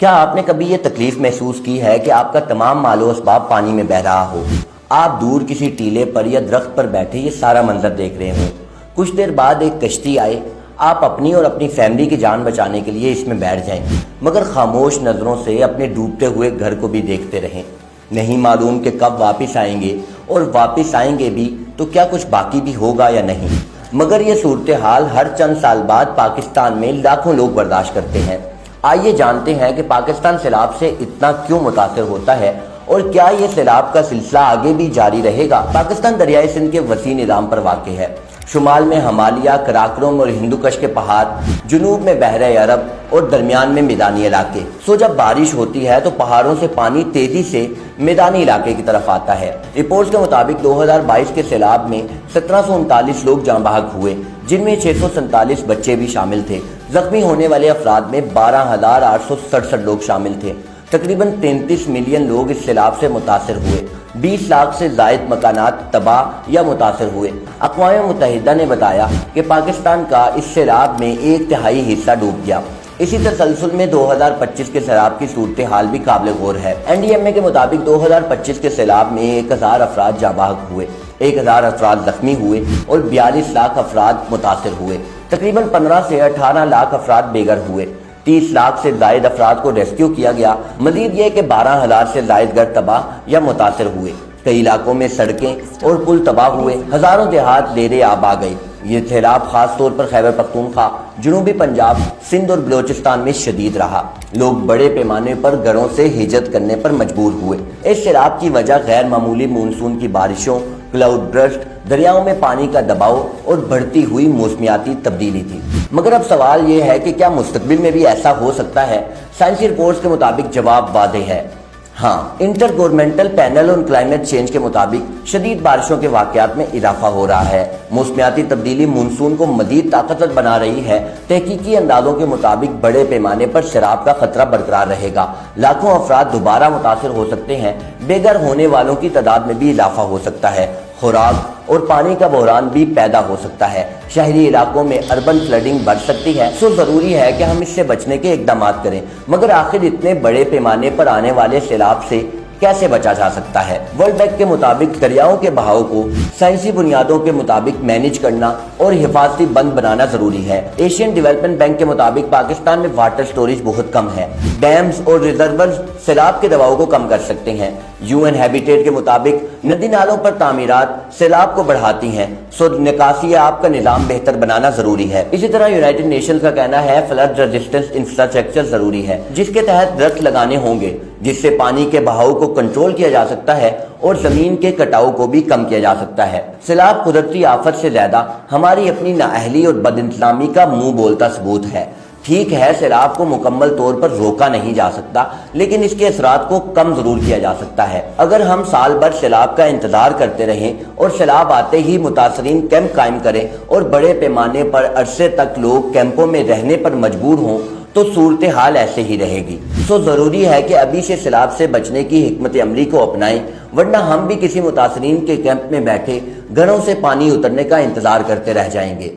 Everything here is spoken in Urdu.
کیا آپ نے کبھی یہ تکلیف محسوس کی ہے کہ آپ کا تمام مال و اسباب پانی میں بہ رہا ہو؟ آپ دور کسی ٹیلے پر یا درخت پر بیٹھے یہ سارا منظر دیکھ رہے ہوں۔ کچھ دیر بعد ایک کشتی آئے، آپ اپنی اور اپنی فیملی کی جان بچانے کے لیے اس میں بیٹھ جائیں، مگر خاموش نظروں سے اپنے ڈوبتے ہوئے گھر کو بھی دیکھتے رہیں۔ نہیں معلوم کہ کب واپس آئیں گے، اور واپس آئیں گے بھی تو کیا کچھ باقی بھی ہوگا یا نہیں۔ مگر یہ صورتحال ہر چند سال بعد پاکستان میں لاکھوں لوگ برداشت کرتے ہیں۔ آئیے جانتے ہیں کہ پاکستان سیلاب سے اتنا کیوں متاثر ہوتا ہے، اور کیا یہ سیلاب کا سلسلہ آگے بھی جاری رہے گا۔ پاکستان دریائے سندھ کے وسیع نظام پر واقع ہے۔ شمال میں ہمالیہ، کراکرم اور ہندوکش کے پہاڑ، جنوب میں بحر عرب اور درمیان میں میدانی علاقے۔ جب بارش ہوتی ہے تو پہاڑوں سے پانی تیزی سے میدانی علاقے کی طرف آتا ہے۔ رپورٹس کے مطابق 2022 کے سیلاب میں 1739 لوگ جاں بحق ہوئے، جن میں 647 بچے بھی شامل تھے۔ زخمی ہونے والے افراد میں 12,867 لوگ شامل تھے۔ تقریباً 33 ملین لوگ اس سیلاب سے متاثر ہوئے۔ 20 لاکھ سے زائد مکانات تباہ یا متاثر ہوئے۔ اقوام متحدہ نے بتایا کہ پاکستان کا اس سیلاب میں 1/3 حصہ ڈوب گیا۔ اسی تسلسل میں 2025 کے سیلاب کی صورتحال بھی قابل غور ہے۔ NDMA کے مطابق 2025 کے سیلاب میں 1000 افراد جاں بحق ہوئے، 1000 افراد زخمی ہوئے اور 42 لاکھ افراد متاثر ہوئے۔ تقریباً 15 سے 18 لاکھ افراد بے گھر ہوئے۔ 30 لاکھ سے زائد افراد کو ریسکیو کیا گیا۔ مزید یہ کہ 12,000 سے زائد گھر تباہ یا متاثر ہوئے۔ کئی علاقوں میں سڑکیں اور پل تباہ ہوئے، ہزاروں دیہات ڈیرے آب آ گئے۔ یہ سیلاب خاص طور پر خیبر پختونخوا، جنوبی پنجاب، سندھ اور بلوچستان میں شدید رہا۔ لوگ بڑے پیمانے پر گھروں سے ہجرت کرنے پر مجبور ہوئے۔ اس سیلاب کی وجہ غیر معمولی مونسون کی بارشوں، کلاؤڈ برسٹ، دریاؤں میں پانی کا دباؤ اور بڑھتی ہوئی موسمیاتی تبدیلی تھی۔ مگر اب سوال یہ ہے کہ کیا مستقبل میں بھی ایسا ہو سکتا ہے؟ سائنسی رپورٹس کے مطابق جواب واضح ہے۔ ہاں، intergovernmental panel on climate change کے مطابق شدید بارشوں کے واقعات میں اضافہ ہو رہا ہے۔ موسمیاتی تبدیلی مونسون کو مزید طاقتور بنا رہی ہے۔ تحقیقی اندازوں کے مطابق بڑے پیمانے پر سیلاب کا خطرہ برقرار رہے گا۔ لاکھوں افراد دوبارہ متاثر ہو سکتے ہیں۔ بے گھر ہونے والوں کی تعداد میں بھی اضافہ ہو سکتا ہے۔ خوراک اور پانی کا بحران بھی پیدا ہو سکتا ہے۔ شہری علاقوں میں اربن فلڈنگ بڑھ سکتی ہے۔ ضروری ہے کہ ہم اس سے بچنے کے اقدامات کریں۔ مگر آخر اتنے بڑے پیمانے پر آنے والے سیلاب سے کیسے بچا جا سکتا ہے؟ ورلڈ بینک کے مطابق دریاؤں کے بہاؤ کو سائنسی بنیادوں کے مطابق مینیج کرنا اور حفاظتی بند بنانا ضروری ہے۔ ایشین ڈیولپمنٹ بینک کے مطابق پاکستان میں واٹر سٹوریج بہت کم ہے۔ ڈیمز اور ریزرورز سیلاب کے دباؤ کو کم کر سکتے ہیں۔ UN ہیبیٹیٹ کے مطابق ندی نالوں پر تعمیرات سیلاب کو بڑھاتی ہیں، نکاسی آب کا نظام بہتر بنانا ضروری ہے۔ اسی طرح یونائٹڈ نیشنز کا کہنا ہے فلڈ ریزسٹنس انفراسٹرکچر ضروری ہے، جس کے تحت درخت لگانے ہوں گے، جس سے پانی کے بہاؤ کو کنٹرول کیا جا سکتا ہے اور زمین کے کٹاؤ کو بھی کم کیا جا سکتا ہے۔ سیلاب قدرتی آفت سے زیادہ ہماری اپنی نااہلی اور بد انتظامی کا منہ بولتا ثبوت ہے۔ ٹھیک ہے، سیلاب کو مکمل طور پر روکا نہیں جا سکتا، لیکن اس کے اثرات کو کم ضرور کیا جا سکتا ہے۔ اگر ہم سال بھر سیلاب کا انتظار کرتے رہیں اور سیلاب آتے ہی متاثرین کیمپ قائم کریں اور بڑے پیمانے پر عرصے تک لوگ کیمپوں میں رہنے پر مجبور ہوں تو صورتحال ایسے ہی رہے گی۔ ضروری ہے کہ ابھی سے سیلاب سے بچنے کی حکمت عملی کو اپنائیں، ورنہ ہم بھی کسی متاثرین کے کیمپ میں بیٹھے گھروں سے پانی اترنے کا انتظار کرتے رہ جائیں گے۔